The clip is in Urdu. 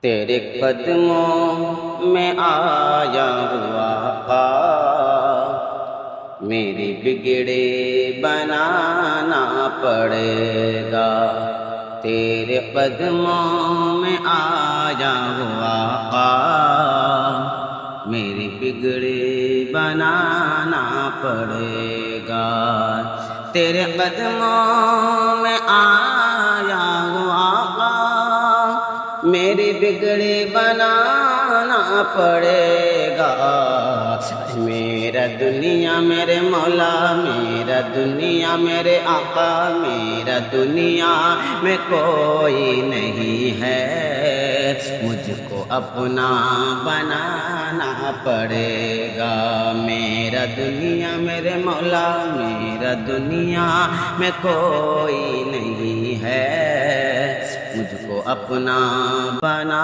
تیرے قدموں میں آیا ہوا آقا، میری بگڑے بنانا پڑے گا۔ تیرے قدموں میں آیا ہوا آقا، میری بگڑے بنانا پڑے گا۔ تیرے قدموں میں آیا ہوا آقا، میری بگڑی بنانا پڑے گا۔ میرا دنیا میرے مولا، میرا دنیا میرے آقا، میرا دنیا میں کوئی نہیں ہے، مجھ کو اپنا بنانا پڑے گا۔ میرا دنیا میرے مولا، میرا دنیا میں کوئی نہیں ہے، مجھ کو اپنا بنا